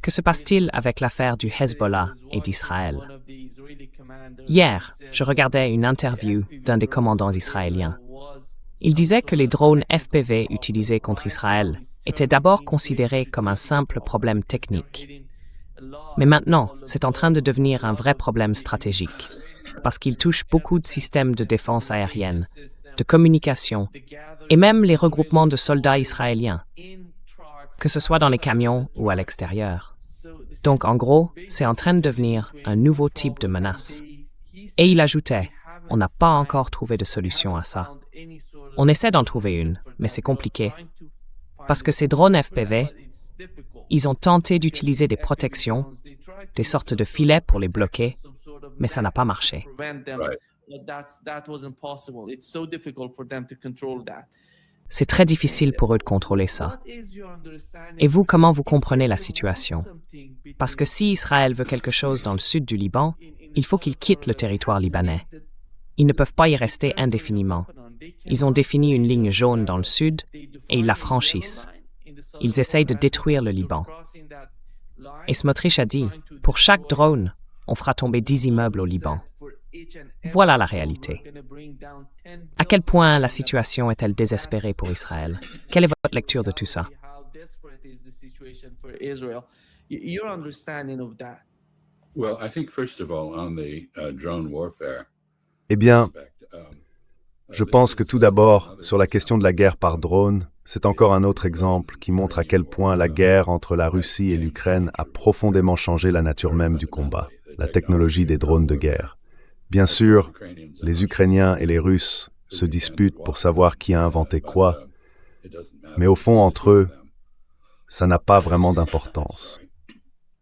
Que se passe-t-il avec l'affaire du Hezbollah et d'Israël? Hier, je regardais une interview d'un des commandants israéliens. Il disait que les drones FPV utilisés contre Israël étaient d'abord considérés comme un simple problème technique. Mais maintenant, c'est en train de devenir un vrai problème stratégique, parce qu'il touche beaucoup de systèmes de défense aérienne, de communication, et même les regroupements de soldats israéliens, que ce soit dans les camions ou à l'extérieur. Donc en gros, c'est en train de devenir un nouveau type de menace. Et il ajoutait, on n'a pas encore trouvé de solution à ça. On essaie d'en trouver une, mais c'est compliqué. Parce que ces drones FPV, ils ont tenté d'utiliser des protections, des sortes de filets pour les bloquer, mais ça n'a pas marché. C'est très difficile pour eux de contrôler ça. Et vous, comment vous comprenez la situation? Parce que si Israël veut quelque chose dans le sud du Liban, il faut qu'ils quittent le territoire libanais. Ils ne peuvent pas y rester indéfiniment. Ils ont défini une ligne jaune dans le sud et ils la franchissent. Ils essayent de détruire le Liban. Et Smotrich a dit, pour chaque drone, on fera tomber 10 immeubles au Liban. Voilà la réalité. À quel point la situation est-elle désespérée pour Israël? Quelle est votre lecture de tout ça? Eh bien, je pense que tout d'abord, sur la question de la guerre par drone, c'est encore un autre exemple qui montre à quel point la guerre entre la Russie et l'Ukraine a profondément changé la nature même du combat, la technologie des drones de guerre. Bien sûr, les Ukrainiens et les Russes se disputent pour savoir qui a inventé quoi, mais au fond, entre eux, ça n'a pas vraiment d'importance.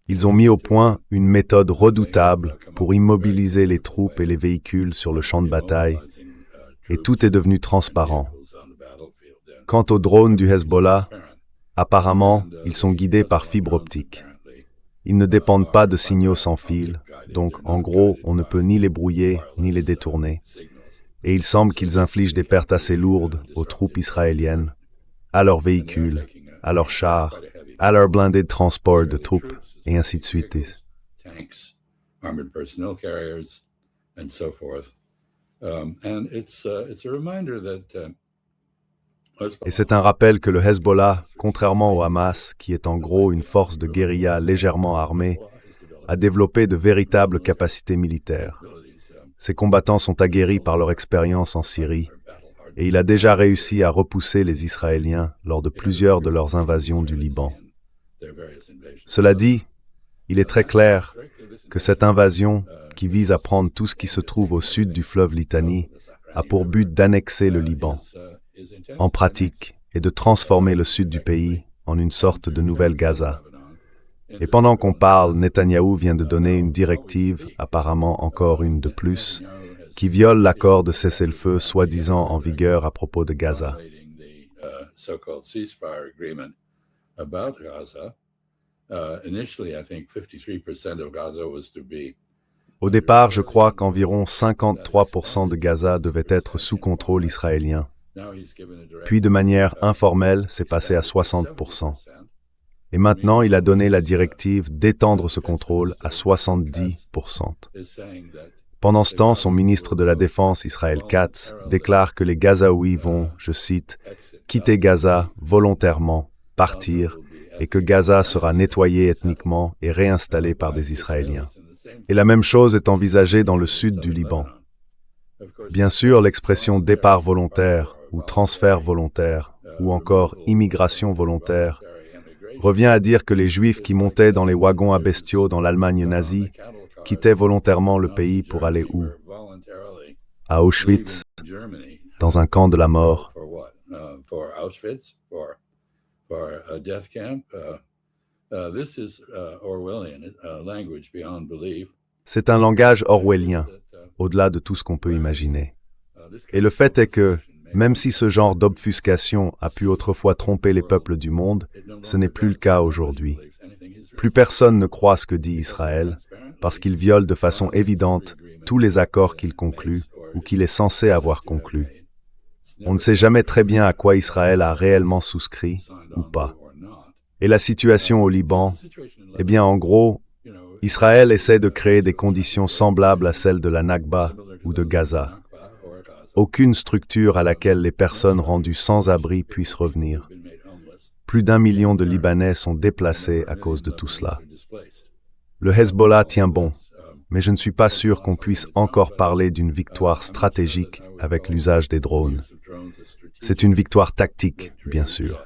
Ils ont mis au point une méthode redoutable pour immobiliser les troupes et les véhicules sur le champ de bataille, et tout est devenu transparent. Quant aux drones du Hezbollah, apparemment, ils sont guidés par fibre optique. Ils ne dépendent pas de signaux sans fil, donc en gros, on ne peut ni les brouiller ni les détourner. Et il semble qu'ils infligent des pertes assez lourdes aux troupes israéliennes, à leurs véhicules, à leurs chars, à leurs blindés de transport de troupes, et ainsi de suite. Et c'est un rappel que le Hezbollah, contrairement au Hamas, qui est en gros une force de guérilla légèrement armée, a développé de véritables capacités militaires. Ces combattants sont aguerris par leur expérience en Syrie, et il a déjà réussi à repousser les Israéliens lors de plusieurs de leurs invasions du Liban. Cela dit, il est très clair que cette invasion, qui vise à prendre tout ce qui se trouve au sud du fleuve Litanie, a pour but d'annexer le Liban, en pratique, et de transformer le sud du pays en une sorte de nouvelle Gaza. Et pendant qu'on parle, Netanyahou vient de donner une directive, apparemment encore une de plus, qui viole l'accord de cessez-le-feu soi-disant en vigueur à propos de Gaza. Au départ, je crois qu'environ 53% de Gaza devait être sous contrôle israélien. Puis, de manière informelle, c'est passé à 60%. Et maintenant, il a donné la directive d'étendre ce contrôle à 70%. Pendant ce temps, son ministre de la Défense, Israël Katz, déclare que les Gazaouis vont, je cite, « quitter Gaza volontairement, partir, et que Gaza sera nettoyé ethniquement et réinstallé par des Israéliens. » Et la même chose est envisagée dans le sud du Liban. Bien sûr, l'expression « départ volontaire » ou « transfert volontaire » ou encore « immigration volontaire » revient à dire que les Juifs qui montaient dans les wagons à bestiaux dans l'Allemagne nazie quittaient volontairement le pays pour aller où? À Auschwitz, dans un camp de la mort. C'est un langage orwellien, au-delà de tout ce qu'on peut imaginer. Et le fait est que, même si ce genre d'obfuscation a pu autrefois tromper les peuples du monde, ce n'est plus le cas aujourd'hui. Plus personne ne croit ce que dit Israël, parce qu'il viole de façon évidente tous les accords qu'il conclut ou qu'il est censé avoir conclus. On ne sait jamais très bien à quoi Israël a réellement souscrit ou pas. Et la situation au Liban, eh bien en gros, Israël essaie de créer des conditions semblables à celles de la Nakba ou de Gaza. Aucune structure à laquelle les personnes rendues sans abri puissent revenir. Plus d'1 million de Libanais sont déplacés à cause de tout cela. Le Hezbollah tient bon, mais je ne suis pas sûr qu'on puisse encore parler d'une victoire stratégique avec l'usage des drones. C'est une victoire tactique, bien sûr.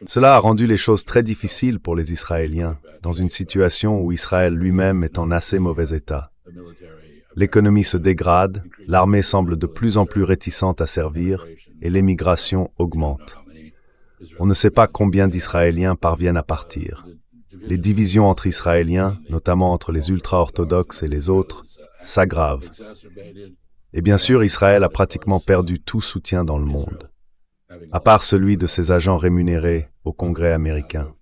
Cela a rendu les choses très difficiles pour les Israéliens, dans une situation où Israël lui-même est en assez mauvais état. L'économie se dégrade, l'armée semble de plus en plus réticente à servir, et l'émigration augmente. On ne sait pas combien d'Israéliens parviennent à partir. Les divisions entre Israéliens, notamment entre les ultra-orthodoxes et les autres, s'aggravent. Et bien sûr, Israël a pratiquement perdu tout soutien dans le monde, à part celui de ses agents rémunérés au Congrès américain.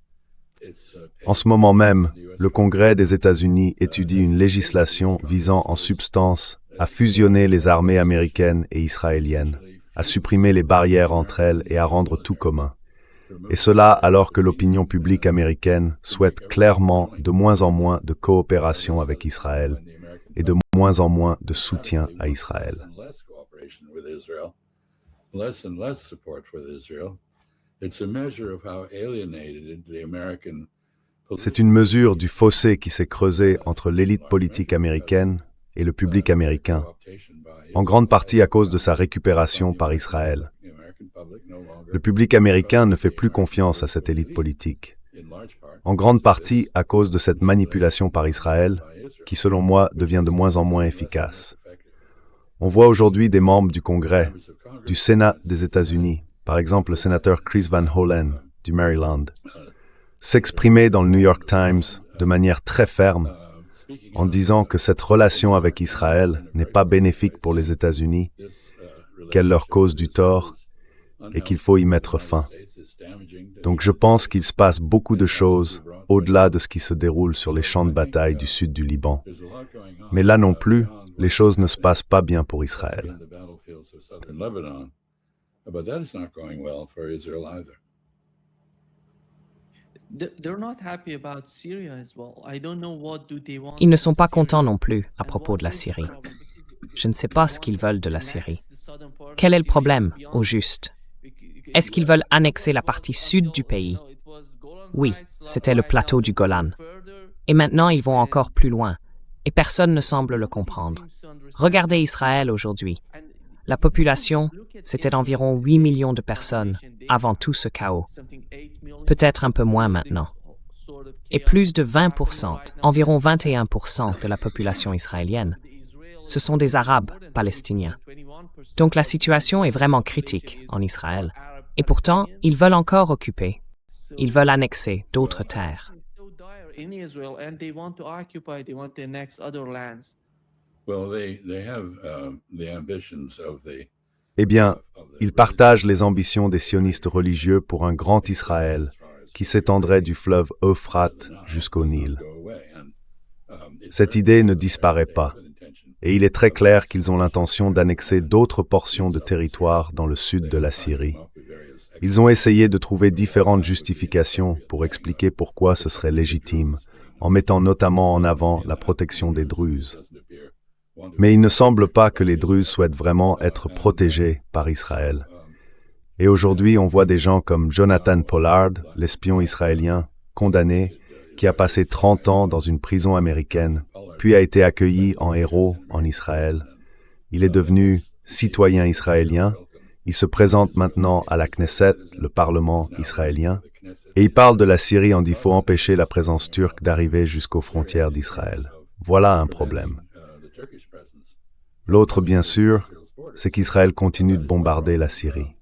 En ce moment même, le Congrès des États-Unis étudie une législation visant en substance à fusionner les armées américaines et israéliennes, à supprimer les barrières entre elles et à rendre tout commun. Et cela alors que l'opinion publique américaine souhaite clairement de moins en moins de coopération avec Israël et de moins en moins de soutien à Israël. C'est une mesure du fossé qui s'est creusé entre l'élite politique américaine et le public américain, en grande partie à cause de sa récupération par Israël. Le public américain ne fait plus confiance à cette élite politique, en grande partie à cause de cette manipulation par Israël, qui selon moi devient de moins en moins efficace. On voit aujourd'hui des membres du Congrès, du Sénat des États-Unis, par exemple le sénateur Chris Van Hollen du Maryland, s'exprimer dans le New York Times de manière très ferme en disant que cette relation avec Israël n'est pas bénéfique pour les États-Unis, qu'elle leur cause du tort et qu'il faut y mettre fin. Donc je pense qu'il se passe beaucoup de choses au-delà de ce qui se déroule sur les champs de bataille du sud du Liban. Mais là non plus, les choses ne se passent pas bien pour Israël. Ils ne sont pas contents non plus à propos de la Syrie. Je ne sais pas ce qu'ils veulent de la Syrie. Quel est le problème, au juste? Est-ce qu'ils veulent annexer la partie sud du pays? Oui, c'était le plateau du Golan. Et maintenant, ils vont encore plus loin. Et personne ne semble le comprendre. Regardez Israël aujourd'hui. La population, c'était d'environ 8 millions de personnes avant tout ce chaos. Peut-être un peu moins maintenant. Et plus de 20%, environ 21% de la population israélienne, ce sont des Arabes palestiniens. Donc la situation est vraiment critique en Israël. Et pourtant, ils veulent encore occuper. Ils veulent annexer d'autres terres. Eh bien, ils partagent les ambitions des sionistes religieux pour un grand Israël qui s'étendrait du fleuve Euphrate jusqu'au Nil. Cette idée ne disparaît pas, et il est très clair qu'ils ont l'intention d'annexer d'autres portions de territoire dans le sud de la Syrie. Ils ont essayé de trouver différentes justifications pour expliquer pourquoi ce serait légitime, en mettant notamment en avant la protection des Druzes. Mais il ne semble pas que les Druzes souhaitent vraiment être protégés par Israël. Et aujourd'hui, on voit des gens comme Jonathan Pollard, l'espion israélien, condamné, qui a passé 30 ans dans une prison américaine, puis a été accueilli en héros en Israël. Il est devenu citoyen israélien. Il se présente maintenant à la Knesset, le Parlement israélien, et il parle de la Syrie en disant qu'il faut empêcher la présence turque d'arriver jusqu'aux frontières d'Israël. Voilà un problème. L'autre, bien sûr, c'est qu'Israël continue de bombarder la Syrie.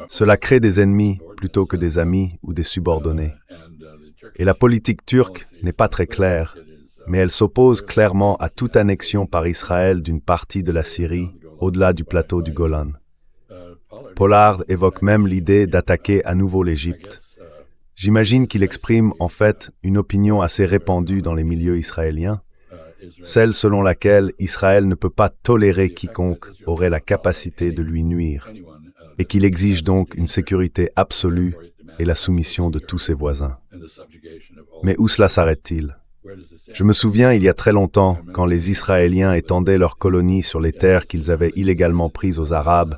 Cela crée des ennemis plutôt que des amis ou des subordonnés. Et la politique turque n'est pas très claire, mais elle s'oppose clairement à toute annexion par Israël d'une partie de la Syrie au-delà du plateau du Golan. Pollard évoque même l'idée d'attaquer à nouveau l'Égypte. J'imagine qu'il exprime en fait une opinion assez répandue dans les milieux israéliens, celle selon laquelle Israël ne peut pas tolérer quiconque aurait la capacité de lui nuire, et qu'il exige donc une sécurité absolue et la soumission de tous ses voisins. Mais où cela s'arrête-t-il ? Je me souviens il y a très longtemps, quand les Israéliens étendaient leurs colonies sur les terres qu'ils avaient illégalement prises aux Arabes,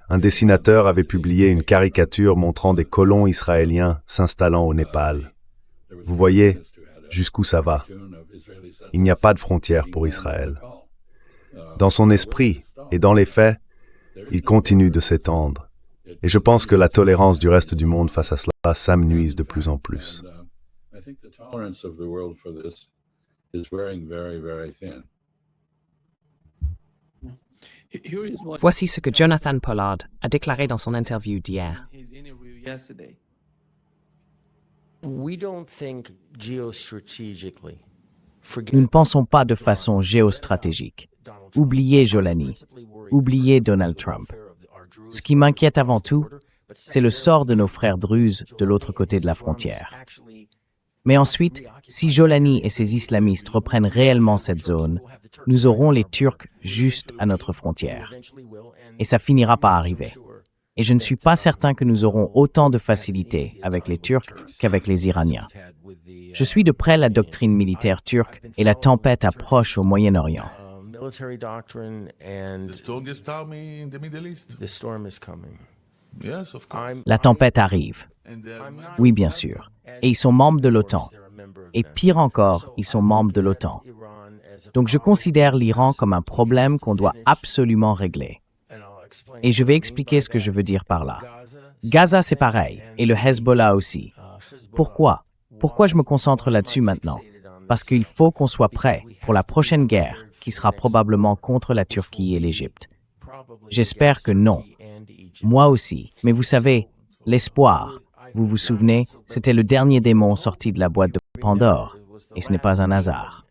un dessinateur avait publié une caricature montrant des colons israéliens s'installant au Népal. Vous voyez jusqu'où ça va. Il n'y a pas de frontière pour Israël. Dans son esprit et dans les faits, il continue de s'étendre. Et je pense que la tolérance du reste du monde face à cela s'amenuise de plus en plus. Voici ce que Jonathan Pollard a déclaré dans son interview d'hier. Nous ne pensons pas de façon géostratégique. Oubliez Jolani, oubliez Donald Trump. Ce qui m'inquiète avant tout, c'est le sort de nos frères druzes de l'autre côté de la frontière. Mais ensuite, si Jolani et ses islamistes reprennent réellement cette zone, nous aurons les Turcs juste à notre frontière. Et ça finira par arriver. Et je ne suis pas certain que nous aurons autant de facilité avec les Turcs qu'avec les Iraniens. Je suis de près la doctrine militaire turque et la tempête approche au Moyen-Orient. La tempête arrive. Oui, bien sûr. Et ils sont membres de l'OTAN. Et pire encore, ils sont membres de l'OTAN. Donc je considère l'Iran comme un problème qu'on doit absolument régler. Et je vais expliquer ce que je veux dire par là. Gaza, c'est pareil, et le Hezbollah aussi. Pourquoi? Pourquoi je me concentre là-dessus maintenant? Parce qu'il faut qu'on soit prêt pour la prochaine guerre, qui sera probablement contre la Turquie et l'Égypte. J'espère que non. Moi aussi. Mais vous savez, l'espoir, vous vous souvenez, c'était le dernier démon sorti de la boîte de Pandore, et ce n'est pas un hasard.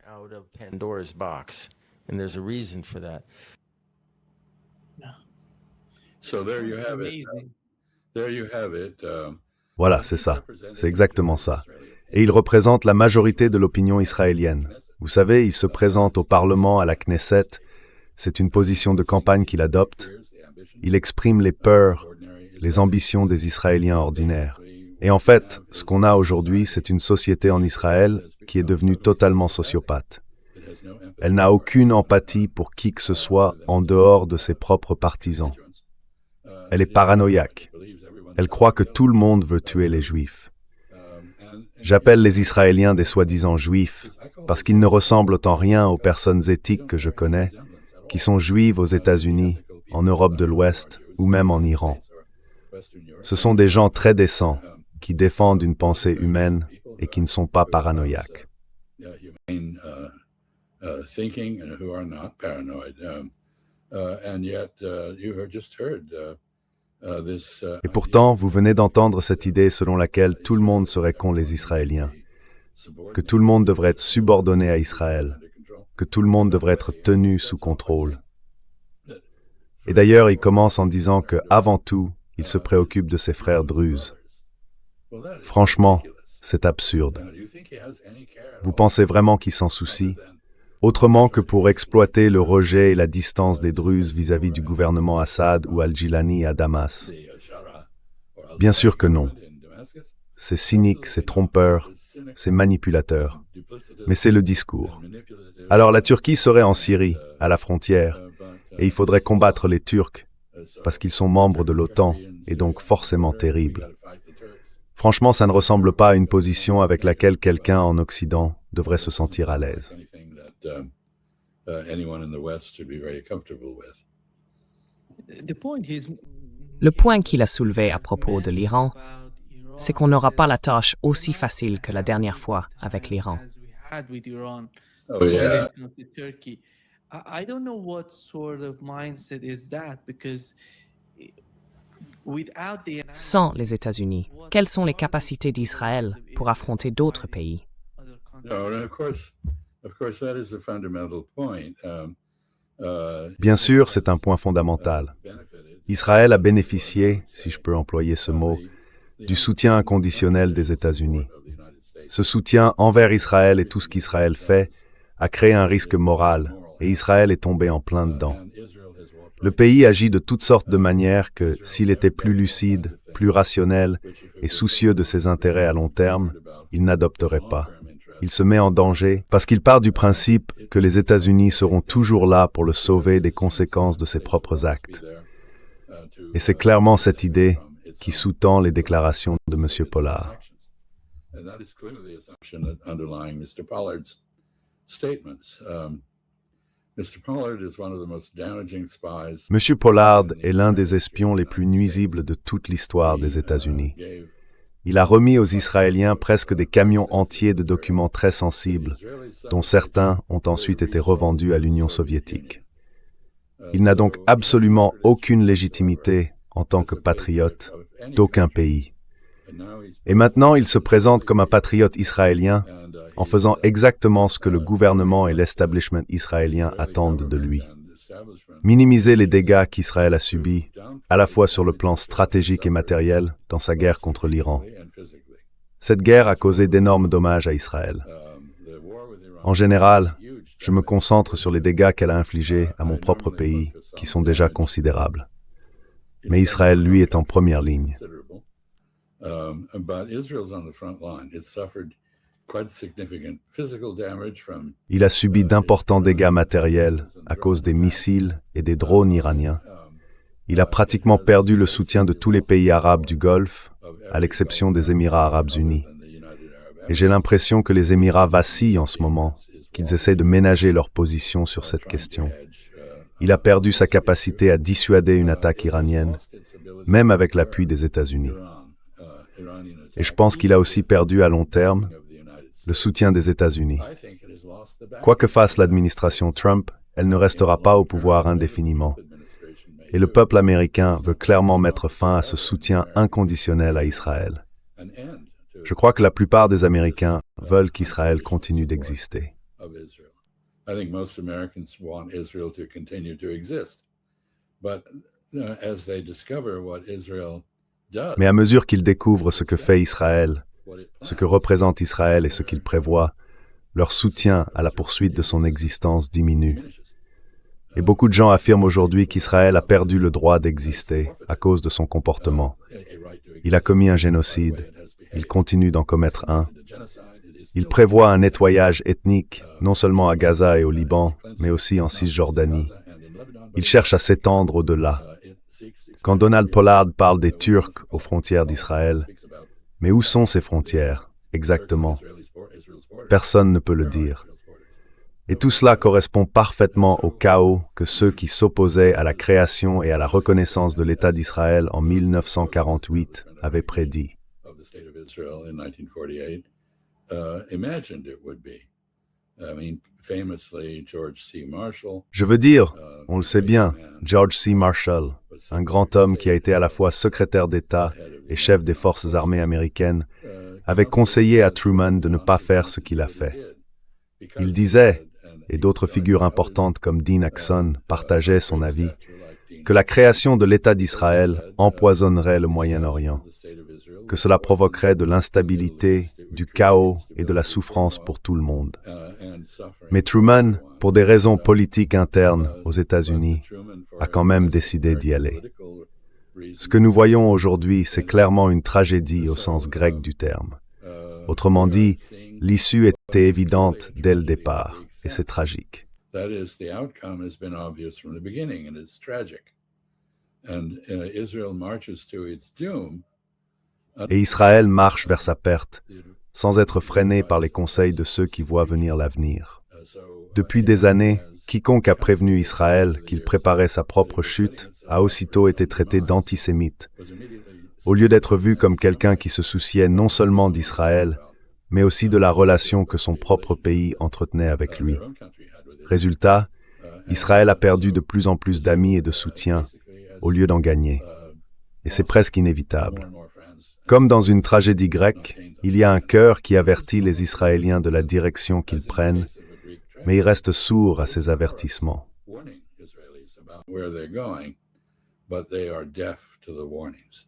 Voilà, c'est ça. C'est exactement ça. Et il représente la majorité de l'opinion israélienne. Vous savez, il se présente au Parlement, à la Knesset. C'est une position de campagne qu'il adopte. Il exprime les peurs, les ambitions des Israéliens ordinaires. Et en fait, ce qu'on a aujourd'hui, c'est une société en Israël qui est devenue totalement sociopathe. Elle n'a aucune empathie pour qui que ce soit en dehors de ses propres partisans. Elle est paranoïaque. Elle croit que tout le monde veut tuer les Juifs. J'appelle les Israéliens des soi-disant Juifs parce qu'ils ne ressemblent en rien aux personnes éthiques que je connais, qui sont juives aux États-Unis, en Europe de l'Ouest ou même en Iran. Ce sont des gens très décents qui défendent une pensée humaine et qui ne sont pas paranoïaques. Et pourtant, vous venez d'entendre cette idée selon laquelle tout le monde serait contre les Israéliens, que tout le monde devrait être subordonné à Israël, que tout le monde devrait être tenu sous contrôle. Et d'ailleurs, il commence en disant que, avant tout, il se préoccupe de ses frères druzes. Franchement, c'est absurde. Vous pensez vraiment qu'il s'en soucie? Autrement que pour exploiter le rejet et la distance des Druzes vis-à-vis du gouvernement Assad ou Al-Jilani à Damas? Bien sûr que non. C'est cynique, c'est trompeur, c'est manipulateur. Mais c'est le discours. Alors la Turquie serait en Syrie, à la frontière, et il faudrait combattre les Turcs, parce qu'ils sont membres de l'OTAN, et donc forcément terribles. Franchement, ça ne ressemble pas à une position avec laquelle quelqu'un en Occident devrait se sentir à l'aise. Le point qu'il a soulevé à propos de l'Iran, c'est qu'on n'aura pas la tâche aussi facile que la dernière fois avec l'Iran. Oh, yeah. I don't know what sort of mindset is that because without the Sans les États-Unis, quelles sont les capacités d'Israël pour affronter d'autres pays? Bien sûr, c'est un point fondamental. Israël a bénéficié, si je peux employer ce mot, du soutien inconditionnel des États-Unis. Ce soutien envers Israël et tout ce qu'Israël fait a créé un risque moral, et Israël est tombé en plein dedans. Le pays agit de toutes sortes de manières que, s'il était plus lucide, plus rationnel et soucieux de ses intérêts à long terme, il n'adopterait pas. Il se met en danger parce qu'il part du principe que les États-Unis seront toujours là pour le sauver des conséquences de ses propres actes. Et c'est clairement cette idée qui sous-tend les déclarations de M. Pollard. M. Pollard est l'un des espions les plus nuisibles de toute l'histoire des États-Unis. Il a remis aux Israéliens presque des camions entiers de documents très sensibles, dont certains ont ensuite été revendus à l'Union soviétique. Il n'a donc absolument aucune légitimité en tant que patriote d'aucun pays. Et maintenant, il se présente comme un patriote israélien en faisant exactement ce que le gouvernement et l'establishment israélien attendent de lui. Minimiser les dégâts qu'Israël a subis, à la fois sur le plan stratégique et matériel, dans sa guerre contre l'Iran. Cette guerre a causé d'énormes dommages à Israël. En général, je me concentre sur les dégâts qu'elle a infligés à mon propre pays, qui sont déjà considérables. Mais Israël, lui, est en première ligne. Il a subi d'importants dégâts matériels à cause des missiles et des drones iraniens. Il a pratiquement perdu le soutien de tous les pays arabes du Golfe, à l'exception des Émirats arabes unis. Et j'ai l'impression que les Émirats vacillent en ce moment, qu'ils essaient de ménager leur position sur cette question. Il a perdu sa capacité à dissuader une attaque iranienne, même avec l'appui des États-Unis. Et je pense qu'il a aussi perdu à long terme le soutien des États-Unis. Quoi que fasse l'administration Trump, elle ne restera pas au pouvoir indéfiniment. Et le peuple américain veut clairement mettre fin à ce soutien inconditionnel à Israël. Je crois que la plupart des Américains veulent qu'Israël continue d'exister. Mais à mesure qu'ils découvrent ce que fait Israël, ce que représente Israël et ce qu'il prévoit, leur soutien à la poursuite de son existence diminue. Et beaucoup de gens affirment aujourd'hui qu'Israël a perdu le droit d'exister à cause de son comportement. Il a commis un génocide, il continue d'en commettre un. Il prévoit un nettoyage ethnique, non seulement à Gaza et au Liban, mais aussi en Cisjordanie. Il cherche à s'étendre au-delà. Quand Donald Pollard parle des Turcs aux frontières d'Israël, mais où sont ces frontières, exactement? Personne ne peut le dire. Et tout cela correspond parfaitement au chaos que ceux qui s'opposaient à la création et à la reconnaissance de l'État d'Israël en 1948 avaient prédit. Je veux dire, on le sait bien, George C. Marshall, un grand homme qui a été à la fois secrétaire d'État et chef des forces armées américaines, avait conseillé à Truman de ne pas faire ce qu'il a fait. Il disait, et d'autres figures importantes comme Dean Axon partageaient son avis, que la création de l'État d'Israël empoisonnerait le Moyen-Orient, que cela provoquerait de l'instabilité, du chaos et de la souffrance pour tout le monde. Mais Truman, pour des raisons politiques internes aux États-Unis, a quand même décidé d'y aller. Ce que nous voyons aujourd'hui, c'est clairement une tragédie au sens grec du terme. Autrement dit, l'issue était évidente dès le départ, et c'est tragique. Et Israël marche vers sa perte, sans être freiné par les conseils de ceux qui voient venir l'avenir. Depuis des années, quiconque a prévenu Israël qu'il préparait sa propre chute a aussitôt été traité d'antisémite, au lieu d'être vu comme quelqu'un qui se souciait non seulement d'Israël, mais aussi de la relation que son propre pays entretenait avec lui. Résultat, Israël a perdu de plus en plus d'amis et de soutien, au lieu d'en gagner. Et c'est presque inévitable. Comme dans une tragédie grecque, il y a un chœur qui avertit les Israéliens de la direction qu'ils prennent, mais ils restent sourds à ces avertissements. but they are deaf to the warnings.